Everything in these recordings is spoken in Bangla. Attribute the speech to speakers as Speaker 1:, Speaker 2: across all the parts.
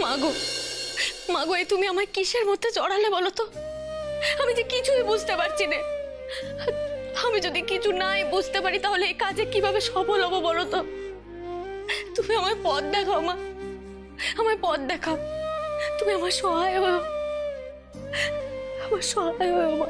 Speaker 1: মাগো মাগো, এই তুমি আমায় কিসের মধ্যে জড়ালে বলো তো? আমি যে কিছুই বুঝতে পারছি না। আমি যদি কিছু নাই বুঝতে পারি তাহলে এই কাজে কিভাবে সফল হবো বলো তো? তুমি আমায় পথ দেখাও মা, আমায় পথ দেখাও। তুমি আমার সহায় হও, আমার সহায় হও মা।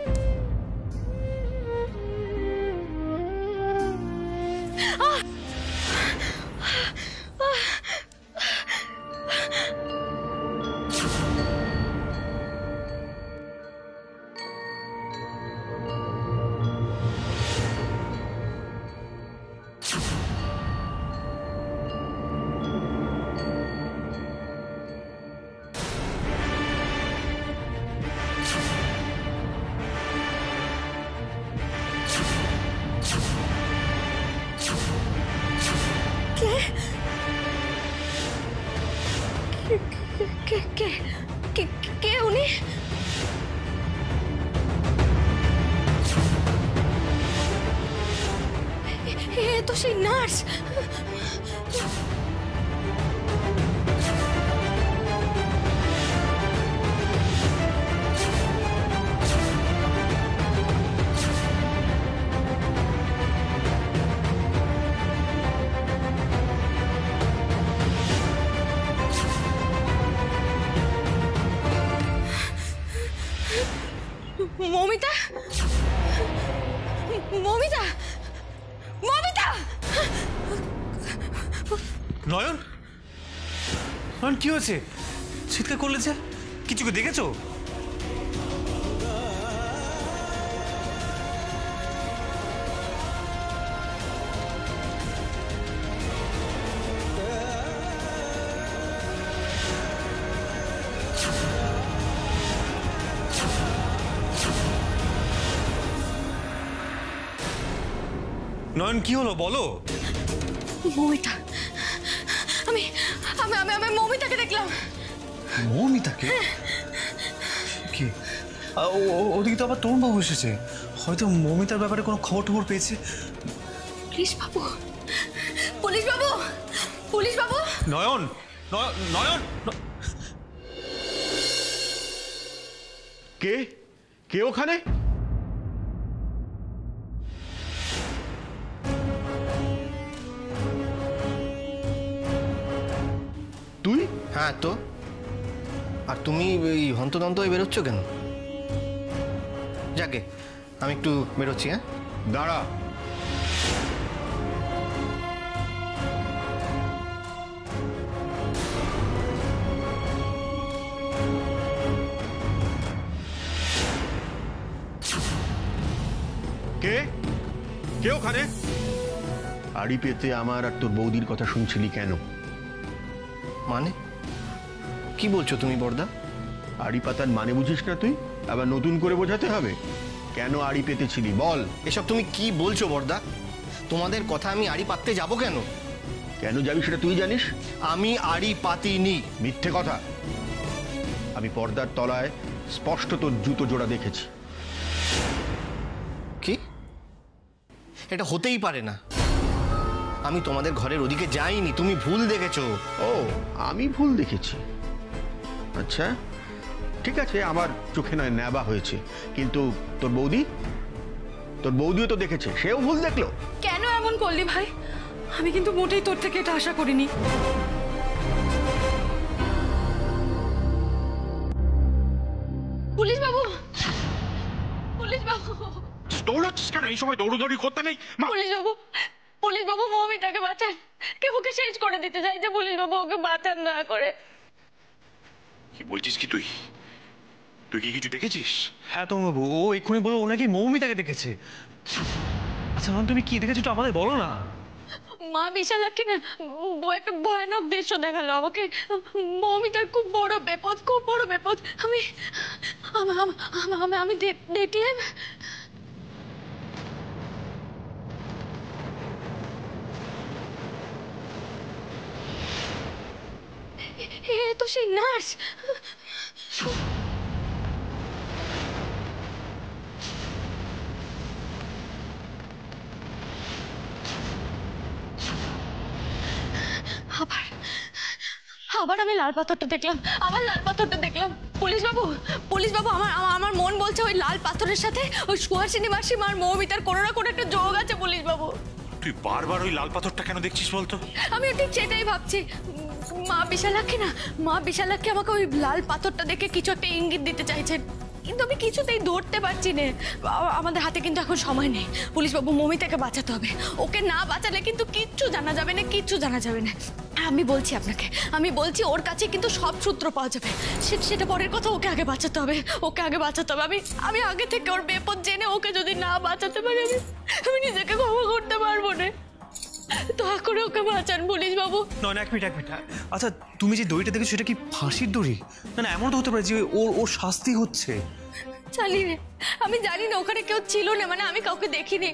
Speaker 1: কে উনি? এ তো সেই নার্স। মমিতা, মমিতা, মমিতা!
Speaker 2: নয়ন, নয়ন কি হয়েছে? চিৎকার করলে যে? কিছু কি দেখেছো? নয়ন কি হলো বলো?
Speaker 1: মমিতা, আমি আমি আমি আমি মমিতাকে দেখলাম।
Speaker 2: মৌমিতাকে? কি ওদিকে তো আবার তরুণ বাবু এসেছে, হয়তো মৌমিতার ব্যাপারে কোনো খবর টবর পেয়েছে।
Speaker 1: পুলিশ বাবু, পুলিশ বাবু, পুলিশ বাবু!
Speaker 2: নয়ন, নয়ন!
Speaker 3: কে কে ওখানে? তুই?
Speaker 4: হ্যাঁ তো, আর তুমি এই হন্তদন্ত হয়ে বেরোচ্ছ কেন? যাকে আমি একটু বেরোচ্ছি। হ্যাঁ
Speaker 3: দাঁড়া। কে কে ওখানে? আড়ি পেতে আমার আর তোর বৌদির কথা শুনছিলি কেন?
Speaker 4: মানে কি বলছো তুমি বড়দা?
Speaker 3: আড়ি পাতার মানে বুঝিস না তুই? আবার নতুন করে বোঝাতে হবে? কেন আড়ি পেতেছিলি বল?
Speaker 4: এসব তুমি কি বলছো বড়দা? তোমাদের কথা আমি আড়ি পাততে যাব কেন?
Speaker 3: কেন যাবি সেটা তুই জানিস?
Speaker 4: আমি আড়ি পাতিনি।
Speaker 3: মিথ্যে কথা। আমি পর্দার তলায় স্পষ্ট তোর জুতো জোড়া দেখেছি।
Speaker 4: কি? এটা হতেই পারে না। আমি তোমাদের ঘরের ওদিকে যাইনি, তুমি ভুল দেখেছো।
Speaker 3: ও, আমি ভুল দেখেছি? আচ্ছা ঠিক আছে, আমার চোখে নয় নেবা হয়েছে, কিন্তু তোর বৌদিও তো দেখেছে, সেও ভুল দেখলো।
Speaker 1: কেন এমন করলি ভাই? আমি কিন্তু মোটেই তোর থেকে এটা আশা করিনি। পুলিশ বাবু, পুলিশ বাবু!
Speaker 5: দৌড়াচ্ছিস কেন? এই সময় দৌড়দৌড়ি করতে নেই।
Speaker 1: পুলিশ বাবু, পুলিশ বাবু, মমিতাকে বাঁচান। কেউ ওকে শেষ করে দিতে চাইছে, পুলিশ বাবু ওকে বাঁচান না করে।
Speaker 5: কি বলছিস কি তুই? তুই কি কিছু দেখেছিস?
Speaker 2: হ্যাঁ তরুণ বাবু, ও এক্ষুনি বলো ও নাকি মৌমিতাকে দেখেছে। আচ্ছা নয়ন, তুমি কি দেখেছো একটু আমাদের বলো না।
Speaker 1: মা বিশালাক্ষী না একটা ভয়ানক দৃশ্য দেখালো আমাকে। মমিতার খুব বড় বিপদ, খুব বড় বিপদ। আমি আমি আমি আমি দেখলাম। এ তো সেই নার্স। আবার আবার আমি লাল পাথরটা দেখলাম, আবার লাল পাথরটা দেখলাম। পুলিশ বাবু, আমার আমার মন বলছে ওই লাল পাথরের সাথে ওই সুহাসিনী মাসিমা আর মৌমিতার কোনো না কোনো একটা যোগ আছে পুলিশ বাবু।
Speaker 5: তুই বারবার ওই লাল পাথরটা কেন দেখছিস বলতো?
Speaker 1: আমি ঠিক সেটাই ভাবছি। মা বিশালাক্ষী আমাকে ওই লাল পাথরটা দেখে কিছু একটা ইঙ্গিত দিতে চাইছেন, কিন্তু আমি কিছুতেই ধরতে পারছি না। আমাদের হাতে কিন্তু এখন সময় নেই পুলিশ বাবু, মৌমিতাকে বাঁচাতে হবে। ওকে না বাঁচালে কিন্তু কিচ্ছু জানা যাবে না। আমি বলছি আপনাকে, ওর কাছে কিন্তু সব সূত্র পাওয়া যাবে। সেটা পরের কথা, ওকে আগে বাঁচাতে হবে। আমি আগে থেকে ওর বিপদ জেনে ওকে যদি না বাঁচাতে পারি আমি নিজেকে ক্ষমা করতে পারবো না। দয়া করে ওকে বাঁচান পুলিশ বাবু।
Speaker 2: নয় না, এক মিনিট। আচ্ছা, তুমি যে দড়িটা দেখেছো সেটা কি ফাঁসির দড়ি? না, এমন তো হতে পারে যে ওর শাস্তি হচ্ছে।
Speaker 1: আমি জানি না ওখানে কেউ ছিল না, মানে আমি কাউকে দেখিনি।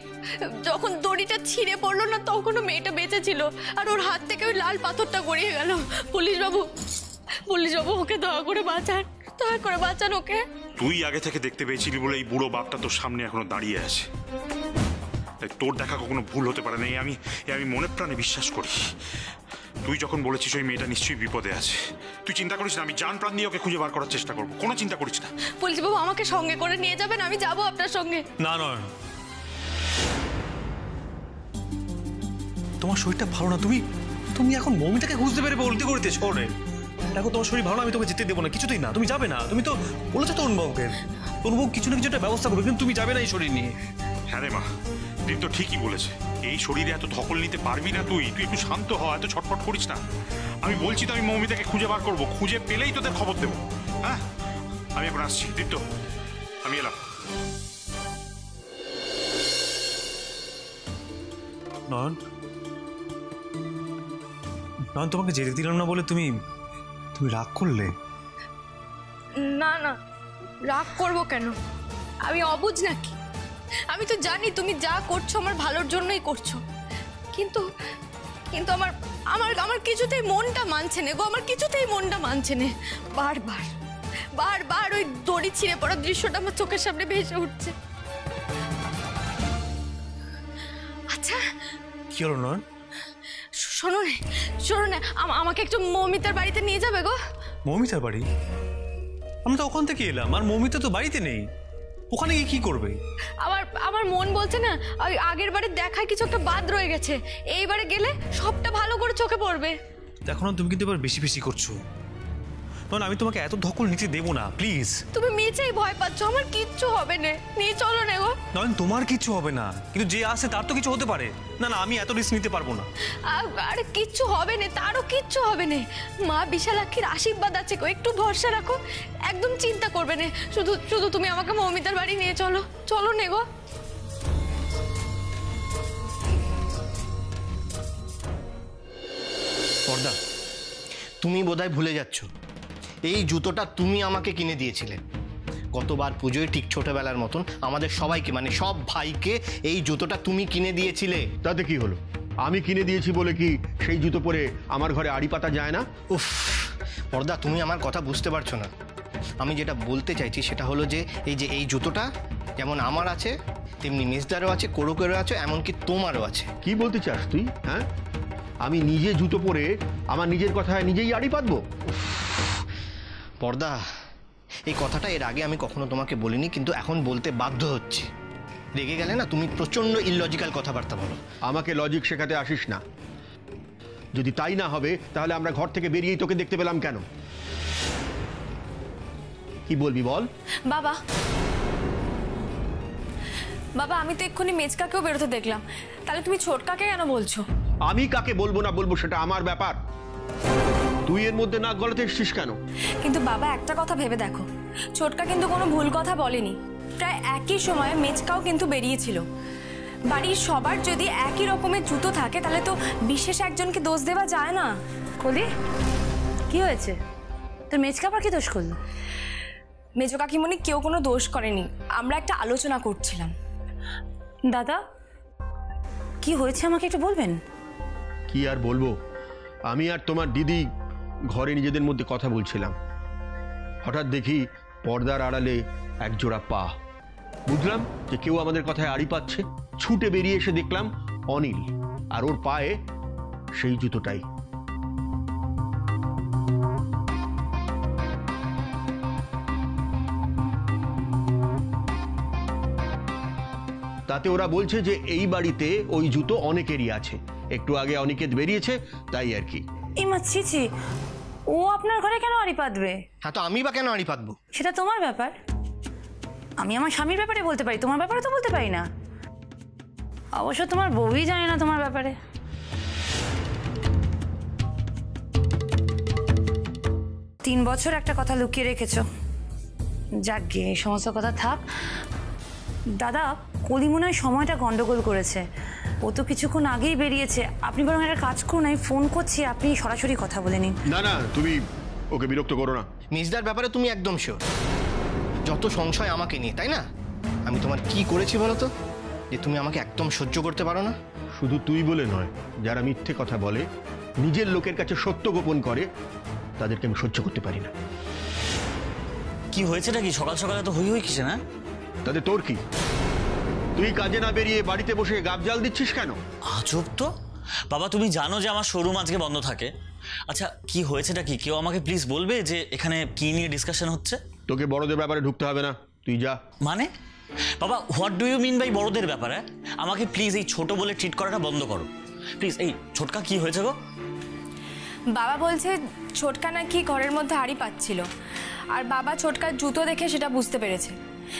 Speaker 1: যখন দড়িটা ছিঁড়ে পড়লো না তখনও মেয়েটা বেঁচে ছিল, আর ওর হাত থেকে ওই লাল পাথরটা গড়িয়ে গেল। পুলিশ বাবু ওকে দয়া করে বাঁচান ওকে।
Speaker 5: তুই আগে থেকে দেখতে পেয়েছিলি বলে এই বুড়ো বাপটা তোর সামনে এখনো দাঁড়িয়ে আছে। তোর দেখা কখনো ভুল হতে পারে না, আমি মনে প্রাণে বিশ্বাস করি। তুই যখন বলেছিস ওই মেয়েটা নিশ্চয়ই বিপদে আছে, তুই চিন্তা করিস না, আমি জান প্রাণ দিয়ে ওকে খুঁজে বার করার চেষ্টা করবো, কোনো চিন্তা করিস না।
Speaker 1: পুলিশ বাবু আমাকে সঙ্গে করে নিয়ে যাবেন, আমি যাবো আপনার সঙ্গে।
Speaker 2: না, তোমার শরীরটা ভালো না, তুমি এখন মৌমিতাকে খুঁজতে পেরে উল্টে করতে শহরে। দেখো, তোমার শরীর ভালো না, আমি তোকে যেতে দেবো না, কিছুতেই না। তুমি যাবে না, তুমি তো বলেছো তরুণবাবুকে তরুণবাবু কিছু না কিছু একটা ব্যবস্থা করবে, কিন্তু তুমি যাবে না এই শরীর নিয়ে।
Speaker 5: হ্যাঁ রে মা, দিন তো ঠিকই বলেছে। এই শরীরে এত ধকল নিতে পারবি না তুই একটু শান্ত হ, এত ছটফট করিস না। আমি বলছি তো, আমি মৌমিতাকে খুঁজে বার করবো, খুঁজে পেলেই তোদের খবর দেবো। হ্যাঁ, আমি এখন আসছি দীপ্ত, আমি এলাম।
Speaker 2: নয়ন, তোমাকে যেতে দিলাম না বলে তুমি রাগ করলে?
Speaker 1: না, রাগ করবো কেন? আমি অবুঝ নাকি? আমি তো জানি তুমি যা করছো আমার ভালোর জন্যই করছো, কিন্তু আমার কিছুতেই মনটা মানছে না গো, আমার কিছুতেই মনটা মানছে না। বারবার ওই দড়ি ছিঁড়ে পড়ার দৃশ্যটা আমার চোখের সামনে ভেসে উঠছে। আচ্ছা,
Speaker 2: কি হলো নয়ন?
Speaker 1: শোনো না, আমাকে একটু মৌমিতার বাড়িতে নিয়ে যাবে গো।
Speaker 2: মৌমিতার বাড়ি? আমি তো ওখান থেকে এলাম, আর মৌমিতা তো বাড়িতে নেই। ওখানে গিয়ে কি করবে?
Speaker 1: আমার মন বলছে না, ওই আগের বারে দেখায় কিছু একটা বাদ রয়ে গেছে, এইবারে গেলে সবটা ভালো করে চোখে পড়বে।
Speaker 2: দেখো না, তুমি কিন্তু এবার বেশি করছো। আমি তোমাকে এত ধকল নিতে দেবো না, প্লিজ।
Speaker 1: তুমি মিছেই ভয় পাচ্ছ, আমার কিচ্ছু হবে না, নিয়ে চলো না গো।
Speaker 2: নয়ন, তোমার কিছু হবে না, কিন্তু যে আসে তার তো কিছু হতে পারে। না, আমি এত রিস্ক নিতে পারবো না।
Speaker 1: আরে কিচ্ছু হবে না, তারও কিচ্ছু হবে না। মা বিশালাক্ষীর আশীর্বাদ আছে গো, একটু ভরসা রাখো, একদম চিন্তা করবে না। শুধু তুমি আমাকে মৌমিতার বাড়ি নিয়ে চলো না গো।
Speaker 4: পর্দা, তুমি বোধহয় ভুলে যাচ্ছ, এই জুতোটা তুমি আমাকে কিনে দিয়েছিলে। গতবার পুজোয় ঠিক ছোটবেলার মতন আমাদের সবাইকে, মানে সব ভাইকে এই জুতোটা তুমি কিনে দিয়েছিলে।
Speaker 3: তাতে কি হলো? আমি কিনে দিয়েছি বলে কি সেই জুতো পরে আমার ঘরে আড়ি পাতা যায় না?
Speaker 4: উফ পর্দা, তুমি আমার কথা বুঝতে পারছো না। আমি যেটা বলতে চাইছি সেটা হলো যে এই জুতোটা যেমন আমার আছে, তেমনি মিসদারও আছে, কোরকেরও আছে, এমনকি তোমারও আছে।
Speaker 3: কি বলতে চাস তুই? হ্যাঁ, আমি নিজে জুতো পরে আমার নিজের কথায় নিজেই আড়ি পাতবো?
Speaker 4: পর্দা, এই কথাটা এর আগে আমি কখনো তোমাকে বলিনি, কিন্তু এখন বলতে বাধ্য হচ্ছে। রেগে গেলে না তুমি প্রচন্ড ইললজিক্যাল কথাবার্তা বলো।
Speaker 3: আমাকে লজিক শেখাতে আসিস না। যদি তাই না হবে তাহলে আমরা ঘর থেকে বেরিয়েই তোকে দেখতে পেলাম কেন? কি বলবি বল?
Speaker 1: বাবা, আমি তো এক্ষুনি মেজকাকেও বেরোতে দেখলাম, তাহলে তুমি ছোটকাকে কেন বলছো?
Speaker 3: আমি কাকে বলবো না বলবো সেটা আমার ব্যাপার, তুই এর মধ্যে নাক গলাতে এসছিস কেন?
Speaker 6: কিন্তু বাবা, একটা কথা ভেবে দেখো, ছোটকা কিন্তু কোনো ভুল কথা বলেনি। প্রায় একই সময়ে মেজকাও কিন্তু বেরিয়েছিল। বাড়ির সবার যদি একই রকমের জুতো থাকে তাহলে তো বিশেষ একজনকে দোষ দেওয়া যায় না।
Speaker 7: কলি, কি হয়েছে? তোর মেজকা আবার কি দোষ করলো?
Speaker 6: মেজো কাকিমণি কেউ কোনো দোষ করেনি, আমরা একটা আলোচনা করছিলাম।
Speaker 7: দাদা, কি হয়েছে আমাকে একটু বলবেন?
Speaker 3: কি আর বলবো, আমি আর তোমার দিদি ঘরে নিজেদের মধ্যে কথা বলছিলাম, হঠাৎ দেখি পর্দার আড়ালে এক জোড়া পা। বুঝলাম যে কেউ আমাদের কথায় আড়ি পাচ্ছে। ছুটে বেরিয়ে এসে দেখলাম অনিল, আর ওর পায়ে সেই জুতোটাই। তাতে ওরা বলছে যে এই বাড়িতে ওই জুতো অনেকেরই আছে, একটু আগে অনিকেত বেরিয়েছে, তাই আর কি।
Speaker 7: এই মা ছি, ও আপনার ঘরে কেন আড়ি পাতবে?
Speaker 4: হ্যাঁ, তো আমি বা কেন আড়ি পাতবো?
Speaker 7: সেটা তোমার ব্যাপার। আমি আমার স্বামীর ব্যাপারে বলতে পারি, তোমার ব্যাপারে তো বলতে পারি না। অবশ্য তোমার বউই জানে না তোমার ব্যাপারে। 3 বছর একটা কথা লুকিয়ে রেখেছো। যাক গিয়ে এই সমস্ত কথা থাক। দাদা, কলি মনে হয় সময়টা গন্ডগোল করেছে। ও তো কিছুক্ষণ আগেই বেরিয়েছে। আপনি বরং একটা কাজ করুন, আমি ফোন করছি, আপনি সরাসরি কথা বলে নিন।
Speaker 3: না না, তুমি ওকে বিরক্ত করো না।
Speaker 4: মিসদার ব্যাপারে তুমি একদম শিওর? যত সংশয় আমাকে নিয়ে, তাই না? আমি তোমার কি করেছি বলো তো, যে তুমি আমাকে একদম সহ্য করতে পারো না?
Speaker 3: শুধু তুই বলে নয়, যারা মিথ্যে কথা বলে, নিজের লোকের কাছে সত্য গোপন করে, তাদেরকে আমি সহ্য করতে পারি না।
Speaker 8: কি হয়েছেটা কি? সকাল সকালে তো হই কিসে না?
Speaker 3: তাদের তোর কি? তুই কাজে না বেরিয়ে বাড়িতে বসে গাবজাল দিচ্ছিস কেন?
Speaker 8: আজব তো বাবা, তুমি জানো যে আমার শোরুম আজকে বন্ধ থাকে। আচ্ছা, কি হয়েছেটা কি? কেউ আমাকে প্লিজ বলবে যে এখানে কি নিয়ে ডিসকাশন হচ্ছে?
Speaker 3: তোকে বড়দের ব্যাপারে ঢুকতে হবে না, তুই যা।
Speaker 8: মানে বাবা, what do you mean by বড়দের ব্যাপারে? আমাকে প্লিজ এই ছোট বলে ট্রিট করাটা বন্ধ করো প্লিজ। এই ছোটকা, কি হয়েছে গো?
Speaker 6: বাবা বলছে ছোটকা নাকি ঘরের মধ্যে আড়ি পাচ্ছিল, আর বাবা ছোটকার জুতো দেখে সেটা বুঝতে পেরেছে।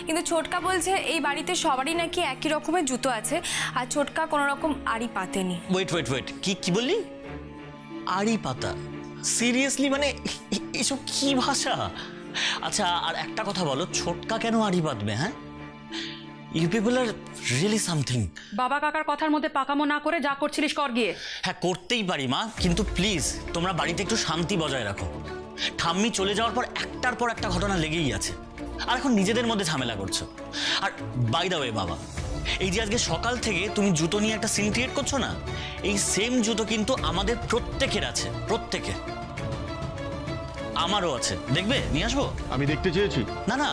Speaker 6: কিন্তু ছোটকা বলছে এই বাড়িতে সবারই নাকি একই রকমের জুতো আছে, আর ছোটকা কোনো রকম আড়ি পাতেনি।
Speaker 8: ওয়েট ওয়েট ওয়েট, কি বললি? আড়ি পাতা? সিরিয়াসলি? মানে এসব কি ভাষা? আচ্ছা, আর একটা কথা বলো, ছোটকা কেন আড়ি পাতবে? হ্যাঁ, you people are really something.
Speaker 9: বাবা কাকার কথার মধ্যে পাকামো না করে যা করছিলিস কর গিয়ে।
Speaker 8: হ্যাঁ, করতেই পারি মা, কিন্তু প্লিজ তোমরা বাড়িতে একটু শান্তি বজায় রাখো। ঠাম্মি চলে যাওয়ার পর একটার পর একটা ঘটনা লেগেই আছে, আর এখন নিজেদের মধ্যে ঝামেলা করছো। আর বাই দ্য ওয়ে বাবা, এই যে আজকে সকাল থেকে তুমি জুতো নিয়ে একটা সিন ক্রিয়েট করছো না, এই সেম জুতো কিন্তু আমাদের প্রত্যেকের আছে, প্রত্যেকের। আমারও আছে, দেখবে? নিয়ে আসবো?
Speaker 3: আমি দেখতে চেয়েছি।
Speaker 8: না না,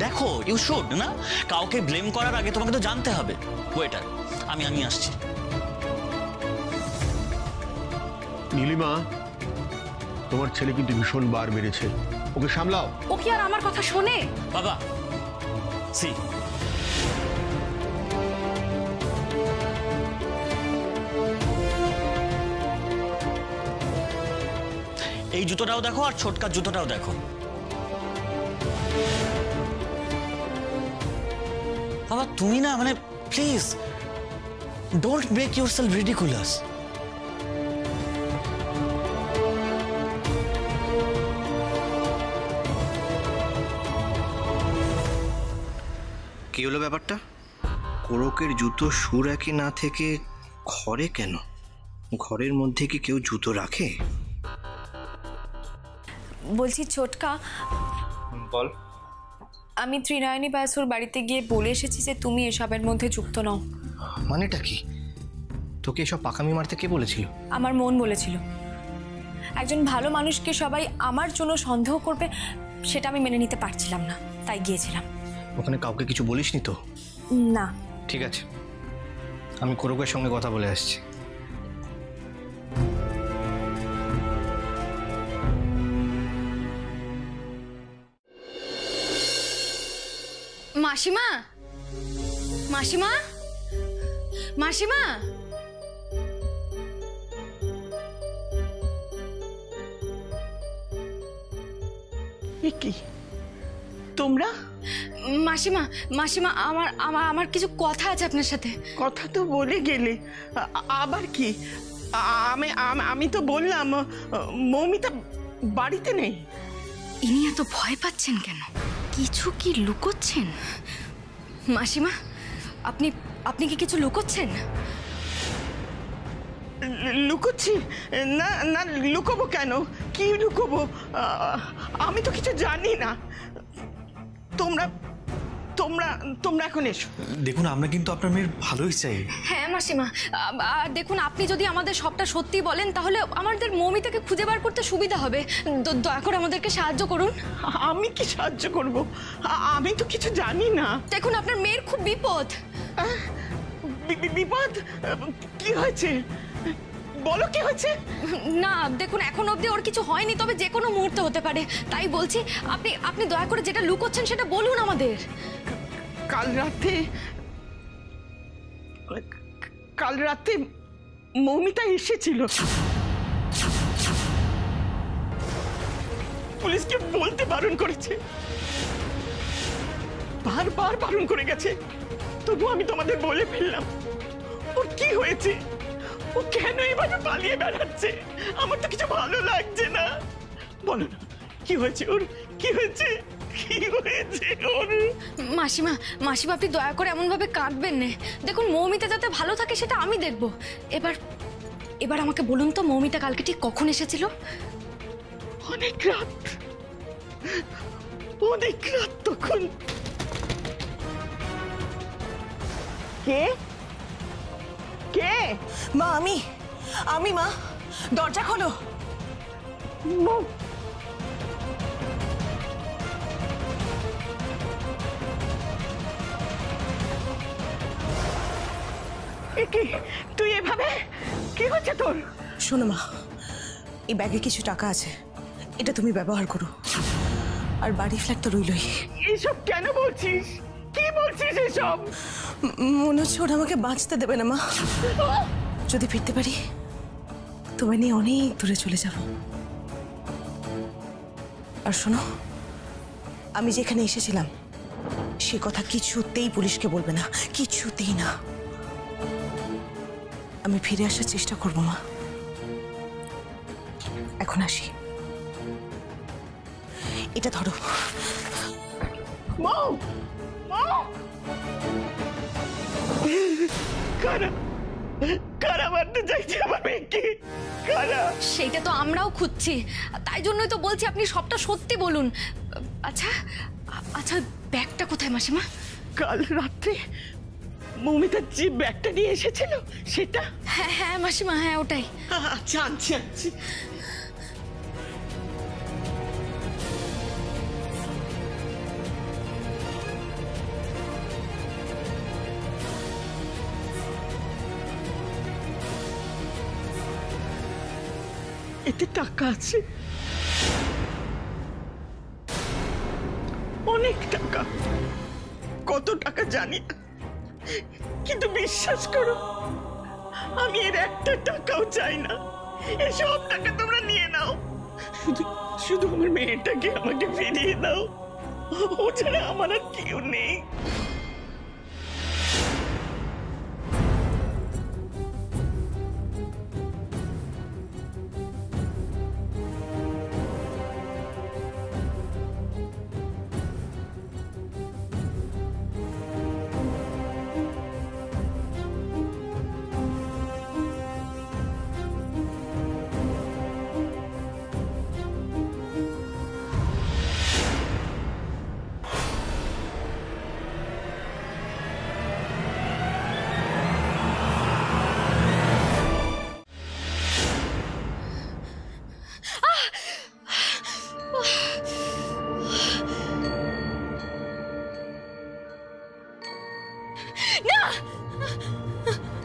Speaker 8: দেখো, ইউ শুড না। কাউকে ব্লেম করার আগে তোমাকে তো জানতে হবে। ওয়েটার, আমি আসছি।
Speaker 3: নীলিমা, তোমার ছেলে কিন্তু ভীষণ বার বেড়েছে, ওকে সামলাও।
Speaker 9: ও কি আর আমার কথা শোনে?
Speaker 8: বাবা, সি, এই জুতোটাও দেখো আর ছোটকার জুতোটাও দেখো। বাবা তুমি না, মানে please don't make yourself ridiculous.
Speaker 4: কি হলো ব্যাপারটা? কোরকের জুতো সুর একই না থেকে ঘরে কেন? ঘরের মধ্যে কি কেউ জুতো রাখে?
Speaker 6: বলছি ছোটকা,
Speaker 4: বল।
Speaker 6: আমি ত্রিনয়নী বাসুর বাড়িতে গিয়ে বলে এসেছি যে তুমি এসবের মধ্যে যুক্ত নও।
Speaker 4: মানেটা কি? তোকে এসব পাকামি মারতে কে বলেছিল?
Speaker 6: আমার মন বলেছিল। একজন ভালো মানুষকে সবাই আমার জন্য সন্দেহ করবে, সেটা আমি মেনে নিতে পারছিলাম না, তাই গিয়েছিলাম।
Speaker 4: ওখানে কাউকে কিছু বলিসনি তো?
Speaker 6: না।
Speaker 4: ঠিক আছে, আমি কোরকের সঙ্গে কথা বলে আসছি।
Speaker 1: মাসিমা, মাসিমা, মাসিমা,
Speaker 10: কি তোমরা?
Speaker 1: মাসিমা, মাসিমা, আমার আমার আমার কিছু কথা আছে আপনার সাথে।
Speaker 10: কথা তো বলে গেলে, আবার কি? আমি তো বললাম মৌমিতা বাড়িতে নেই।
Speaker 1: ইনি এত ভয় পাচ্ছেন কেন? কিছু কি লুকোচ্ছেন? মাসিমা, আপনি আপনি কি কিছু লুকোচ্ছেন?
Speaker 10: লুকোচ্ছি না? না, লুকোবো কেন? কি লুকোবো? আমি তো কিছু জানি না। তোমরা তোমরা তোমরা এখন এসো।
Speaker 2: দেখুন, আমরা কিন্তু আপনার মেয়ের ভালোই চাই।
Speaker 1: হ্যাঁ মাসিমা, আর দেখুন, আপনি যদি আমাদের সবটা সত্যি বলেন তাহলে আমাদের মৌমিতাকে খুঁজে বার করতে সুবিধা হবে। দয়া করে আমাদেরকে সাহায্য করুন।
Speaker 10: আমি কি সাহায্য করব? আমি তো কিছু জানি না।
Speaker 1: দেখুন, আপনার মেয়ের খুব বিপদ।
Speaker 10: বিপদ? কি হয়েছে? বলো, কি হয়েছে?
Speaker 1: না দেখুন, এখন অবধি ওর কিছু হয়নি, তবে যে কোনো মুহূর্তে হতে পারে। তাই বলছি, আপনি আপনি দয়া করে যেটা লুকোচ্ছেন সেটা বলুন আমাদের।
Speaker 10: কাল রাতে কাল রাতে মৌমিতা এসেছিল, পুলিশকে বলতে বারণ করেছে, বারবার বারণ করে গেছে, তবু আমি তোমাদের বলে ফেললাম। ওর কি হয়েছে? ও কেন এভাবে পালিয়ে বেড়াচ্ছে? আমার তো কিছু ভালো লাগছে না। বলো না, কি হয়েছে ওর? কি হয়েছে? কি হয়েছে ওর?
Speaker 1: মাসিমা, মাসিমা আপনি দয়া করে এমনভাবে কাঁদবেন না। দেখুন, মৌমিতা যাতে ভালো থাকে সেটা আমি দেখব। এবার আমাকে বলুন তো, মৌমিতা কালকে ঠিক কখন এসেছিল?
Speaker 10: অনেক রাত, অনেক রাত। তখন কে কে?
Speaker 11: মা, আমি মা, দরজা খোলো।
Speaker 10: কি তুই এভাবে? কি হচ্ছে তোর?
Speaker 11: শোনো মা, এই ব্যাগে কিছু টাকা আছে, এটা তুমি ব্যবহার করো, আর বাড়ি ফ্ল্যাট তো রইলই।
Speaker 10: এইসব কেন বলছিস? কি বলছিস এসব?
Speaker 11: মনে হচ্ছে ওরা আমাকে বাঁচতে দেবে না মা। যদি ফিরতে পারি তোমায় নিয়ে অনেক দূরে চলে যাব। আর শোনো, আমি যেখানে এসেছিলাম সে কথা কিছুতেই পুলিশকে বলবে না, কিছুতেই না। আমি ফিরে আসার চেষ্টা করবো মা। এখন আসি, এটা ধরো।
Speaker 10: মৌ, মৌ, কারা মারতে চাইছে আমার মেয়েকে? কারা?
Speaker 1: সেইটা তো আমরাও খুঁজছি, তাই জন্যই তো বলছি আপনি সবটা সত্যি বলুন। আচ্ছা আচ্ছা, ব্যাগটা কোথায় মাসিমা?
Speaker 10: কাল রাত্রে মৌমিতা যে ব্যাগটা নিয়ে এসেছিল সেটা?
Speaker 1: হ্যাঁ হ্যাঁ মাসিমা, হ্যাঁ ওটাই।
Speaker 10: আচ্ছা, আনছি আনছি। এতে টাকা আছে, অনেক টাকা। কত টাকা জানি না, কিন্তু বিশ্বাস করো আমি এর একটা টাকাও চাই না। এই সব টাকা তোমরা নিয়ে নাও, শুধু শুধু আমার মেয়েটাকে আমাকে ফিরিয়ে দাও। ও ছাড়া আমার আর কেউ নেই।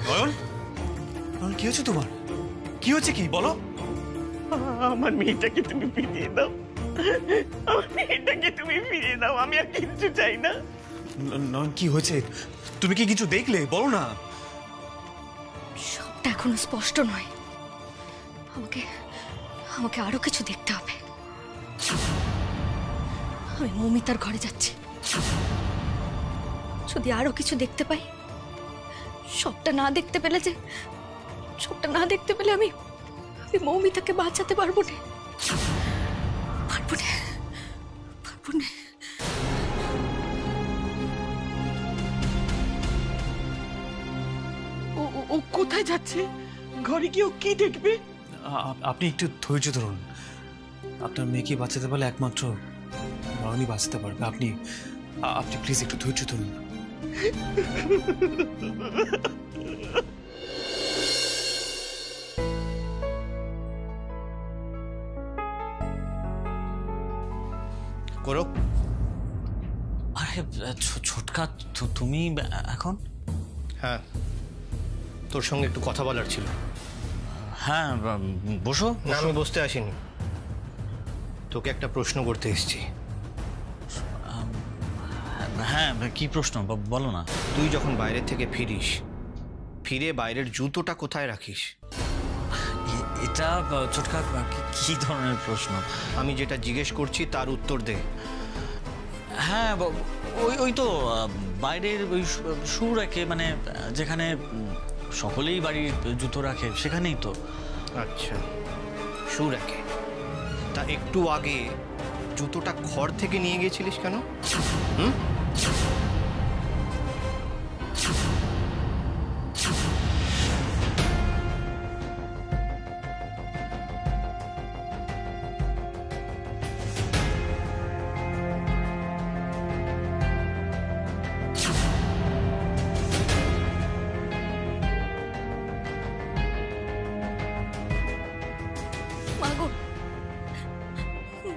Speaker 2: নয়ন, নয়ন, কি হচ্ছে তোমার? কি হচ্ছে? কি বলো?
Speaker 10: আমার মেয়েটাকে তুমি ফিরিয়ে দাও, আমার মেয়েটাকে তুমি ফিরিয়ে দাও। আমি আর কিচ্ছু চাই না।
Speaker 2: নয়ন, কি হয়েছে? তুমি কি কিছু দেখলে? বলো না।
Speaker 1: সবটা এখনো স্পষ্ট নয়, আমাকে আমাকে আরো কিছু দেখতে হবে। আমি মৌমিতার ঘরে যাচ্ছি, যদি আরো কিছু দেখতে পাই। সবটা না দেখতে পেলে আমি মৌমিতাকে বাঁচাতে পারবো না।
Speaker 10: ও কোথায় যাচ্ছে? ঘরে গিয়ে ও কি দেখবে?
Speaker 2: আপনি একটু ধৈর্য ধরুন। আপনার মেয়েকে বাঁচাতে পারলে একমাত্র নয়নই বাঁচাতে পারবে। আপনি প্লিজ একটু ধৈর্য ধরুন।
Speaker 4: করো।
Speaker 8: আরে ছোটকা, তুমি এখন?
Speaker 4: হ্যাঁ, তোর সঙ্গে একটু কথা বলার ছিল।
Speaker 8: হ্যাঁ, বসো।
Speaker 4: না, আমি বসতে আসিনি, তোকে একটা প্রশ্ন করতে এসেছি।
Speaker 8: হ্যাঁ, কি প্রশ্ন বলো না।
Speaker 4: তুই যখন বাইরে থেকে ফিরিস ফিরে বাইরের জুতোটা কোথায় রাখিস?
Speaker 8: এটা ছোটকা কি ধরনের প্রশ্ন?
Speaker 4: আমি যেটা জিজ্ঞেস করছি তার উত্তর দে।
Speaker 8: হ্যাঁ ওই ওই তো বাইরের ওই শু রাখে, মানে যেখানে সকলেই বাড়ির জুতো রাখে সেখানেই তো।
Speaker 4: আচ্ছা, শু রাখে। তা একটু আগে জুতোটা ঘর থেকে নিয়ে গিয়েছিলিস কেন? হুম?
Speaker 1: মাগো,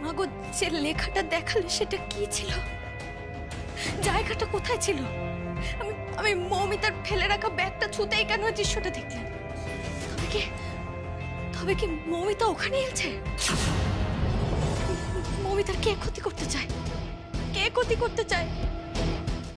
Speaker 1: মাগো, যে লেখাটা দেখালে সেটা কি ছিল? জায়গাটা কোথায় ছিল? আমি মৌমিতার ফেলে রাখা ব্যাগটা ছুতেই কেন ওই দৃশ্যটা দেখলাম? তবে কি মৌমিতা ওখানেই আছে? মৌমিতার কে ক্ষতি করতে চায়? কে ক্ষতি করতে চায়?